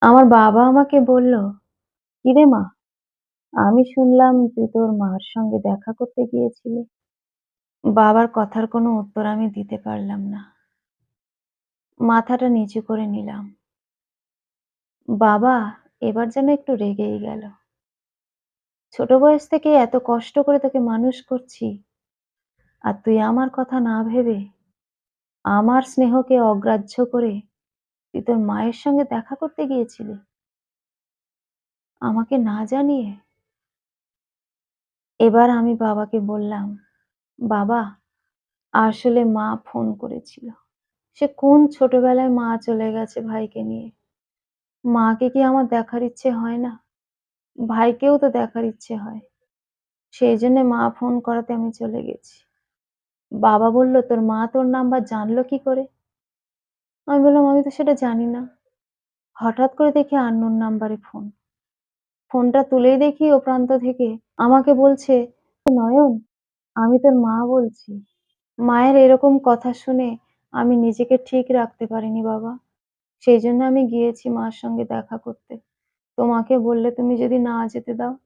আমার বাবা আমাকে বলল, "কিরে মা, আমি শুনলাম তুই তোর মার সঙ্গে দেখা করতে গিয়েছিলি।" বাবার কথার কোনো উত্তর আমি দিতে পারলাম না। মাথাটা নিচু করে নিলাম। বাবা এবার যেন একটু রেগেই গেল। ছোট বয়স থেকে এত কষ্ট করে তোকে মানুষ করছি, আর তুই আমার কথা না ভেবে, আমার স্নেহকে অগ্রাহ্য করে তুই তোর মায়ের সঙ্গে দেখা করতে গিয়েছিলি, আমাকে না জানিয়ে। এবার আমি বাবাকে বললাম, "বাবা, আসলে মা ফোন করেছিল। সে কোন ছোটবেলায় মা চলে গেছে ভাইকে নিয়ে। মাকে কি আমার দেখার ইচ্ছে হয় না? ভাইকেও তো দেখার ইচ্ছে হয়। সেইজন্যে মা ফোন করাতে আমি চলে গেছি।" বাবা বলল, "তোর মা তোর নাম্বার জানলো কি করে?" আমি বললাম, "আমি তো সেটা জানি না। হঠাৎ করে দেখি আননোন নাম্বারে ফোন। ফোনটা তুলেই দেখি ও প্রান্ত থেকে আমাকে বলছে, নয়ন, আমি তোর মা বলছি।" মায়ের এরকম কথা শুনে আমি নিজেকে ঠিক রাখতে পারিনি বাবা। সেইজন্য আমি গিয়েছি মার সঙ্গে দেখা করতে। তোমাকে বললে তুমি যদি না যেতে দাও,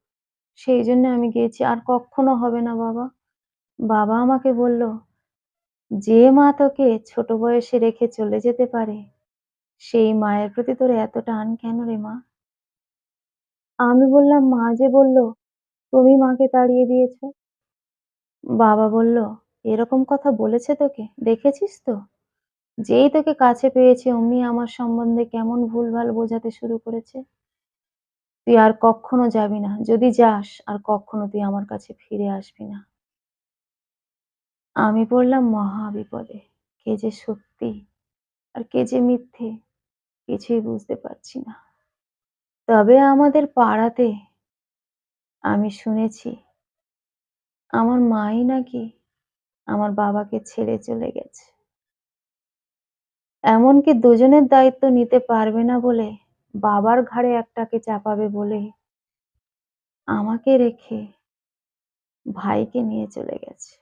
সেইজন্য আমি গিয়েছি। আর কক্ষনো হবে না বাবা। বাবা আমাকে বলল, "যে মা তোকে ছোট বয়সে রেখে চলে যেতে পারে, সেই মায়ের প্রতি তোর এত টান কেন রে মা?" আমি বললাম, "মা যে বলল, তুমি মাকে তাড়িয়ে দিয়েছ।" বাবা বলল, "এরকম কথা বলেছে তোকে? দেখেছিস তো? যেই তোকে কাছে পেয়েছে অমনি আমার সম্বন্ধে কেমন ভুলভাল বোঝাতে শুরু করেছে। তুই আর কক্ষনো যাবি না। যদি যাস আর কক্ষনো তুই আমার কাছে ফিরে আসবি না।" আমি পড়লাম মহা বিপদে। কে যে সত্যি আর কে যে মিথ্যে কিছুই বুঝতে পারছি না। তবে আমাদের পাড়াতে আমি শুনেছি আমার মাই নাকি আমার বাবাকে ছেড়ে চলে গেছে। এমনকি দুজনের দায়িত্ব নিতে পারবে না বলে বাবার ঘাড়ে একটাকে চাপাবে বলে আমাকে রেখে ভাইকে নিয়ে চলে গেছে।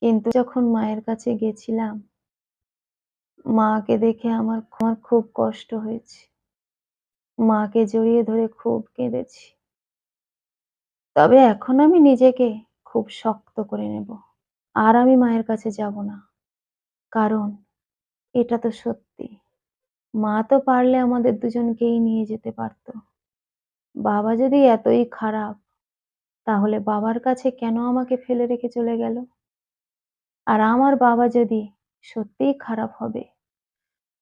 কিন্তু যখন মায়ের কাছে গেছিলাম, মাকে দেখে আমার খুব কষ্ট হয়েছে। মাকে জড়িয়ে ধরে খুব কেঁদেছি। তবে এখন আমি নিজেকে খুব শক্ত করে নেব। আর আমি মায়ের কাছে যাব না। কারণ এটা তো সত্যি। মা তো পারলে আমাদের দুজনকেই নিয়ে যেতে পারত। বাবা যদি এতই খারাপ, তাহলে বাবার কাছে কেন আমাকে ফেলে রেখে চলে গেল? আর আমার বাবা যদি সত্যিই খারাপ হবে,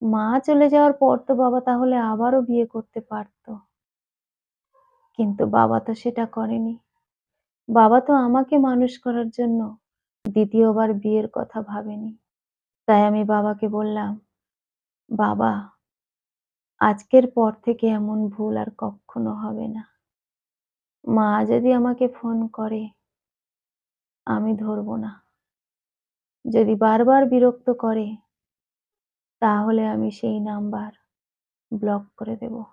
মা চলে যাওয়ার পর তো বাবা তাহলে আবারও বিয়ে করতে পারত। কিন্তু বাবা তো সেটা করেনি। বাবা তো আমাকে মানুষ করার জন্য দ্বিতীয়বার বিয়ের কথা ভাবেনি। তাই আমি বাবাকে বললাম, "বাবা, আজকের পর থেকে এমন ভুল আর কক্ষনো হবে না। মা যদি আমাকে ফোন করে, আমি ধরব না। যদি বারবার বিরক্ত করে, তাহলে আমি সেই নাম্বার ব্লক করে দেব।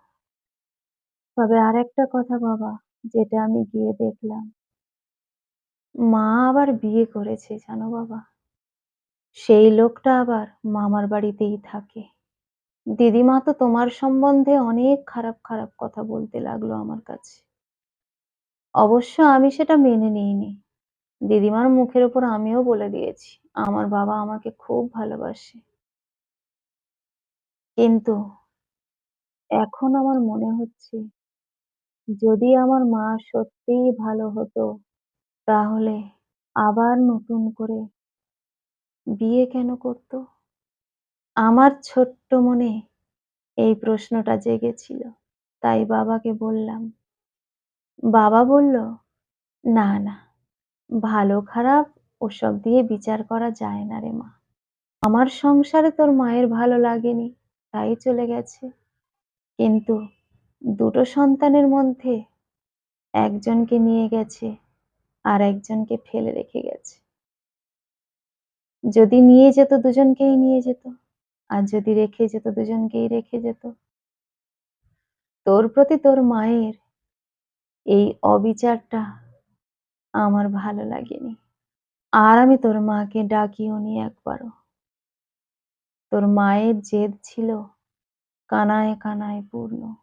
তবে আরেকটা কথা বাবা, যেটা আমি গিয়ে দেখলাম, মা আবার বিয়ে করেছে জানো বাবা। সেই লোকটা আবার মামার বাড়িতেই থাকে। দিদিমা তো তোমার সম্বন্ধে অনেক খারাপ খারাপ কথা বলতে লাগলো আমার কাছে। অবশ্য আমি সেটা মেনে নিইনি। দিদিমার মুখের উপর আমিও বলে দিয়েছি, আমার বাবা আমাকে খুব ভালোবাসে। কিন্তু এখন আমার মনে হচ্ছে, যদি আমার মা সত্যিই ভালো হতো, তাহলে আবার নতুন করে বিয়ে কেন করতো? আমার ছোট্ট মনে এই প্রশ্নটা জেগেছিল। তাই বাবাকে বললাম। বাবা বলল, "না, না, ভালো খারাপ ওসব দিয়ে বিচার করা যায় না রে মা। আমার সংসারে তোর মায়ের ভালো লাগেনি, তাই চলে গেছে। কিন্তু দুটো সন্তানের মধ্যে একজনকে নিয়ে গেছে আর একজনকে ফেলে রেখে গেছে। যদি নিয়ে যেত দুজনকেই নিয়ে যেত, আর যদি রেখে যেত দুজনকেই রেখে যেত। তোর প্রতি তোর মায়ের এই অবিচারটা আমার ভালো লাগেনি। আর আমি তোর মাকে ডাকিওনি একবারও। তোর মায়ের জেদ ছিল কানায় কানায় পূর্ণ।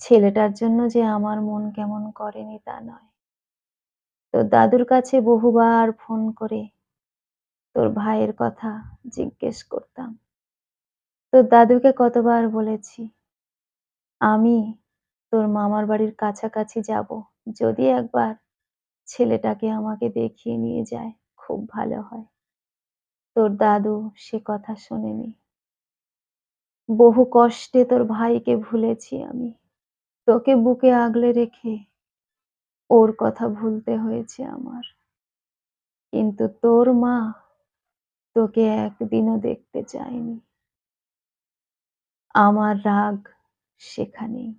ছেলেটার জন্য যে আমার মন কেমন করেনি তা নয়। তোর দাদুর কাছে বহুবার ফোন করে তোর ভাইয়ের কথা জিজ্ঞেস করতাম। তোর দাদুকে কতবার বলেছি, আমি তোর মামার বাড়ির কাছাকাছি যাবো। যদি একবার ছেলেটাকে আমাকে দেখিয়ে নিয়ে যায়, খুব ভালো হয়। তোর দাদু সে কথা শোনেনি। বহু কষ্টে তোর ভাইকে ভুলেছি আমি। তোকে বুকে আগলে রেখে ওর কথা ভুলতে হয়েছে আমার। কিন্তু তোর মা তোকে একদিনও দেখতে চায়নি। আমার রাগ সেখানেই।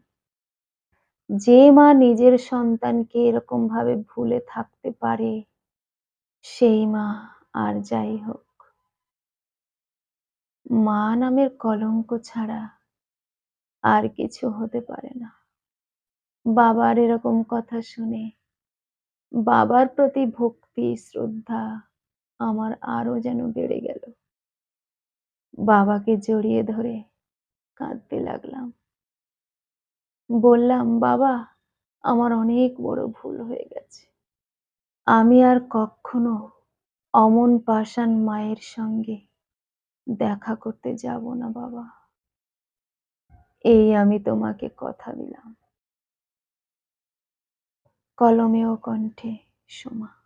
যে মা নিজের সন্তানকে এরকম ভাবে ভুলে থাকতে পারে, সেই মা আর যাই হোক, মা নামের কলঙ্ক ছাড়া আর কিছু হতে পারে না। বাবার এরকম কথা শুনে বাবার প্রতি ভক্তি, শ্রদ্ধা আমার আরো যেন বেড়ে গেল। বাবাকে জড়িয়ে ধরে কাঁদতে লাগলাম। বললাম, "বাবা, আমার অনেক বড় ভুল হয়ে গেছে। আমি আর কক্ষনো অমন পাষাণ মায়ের সঙ্গে দেখা করতে যাব না বাবা। এই আমি তোমাকে কথা দিলাম।" কলমে ও কণ্ঠে সোমা।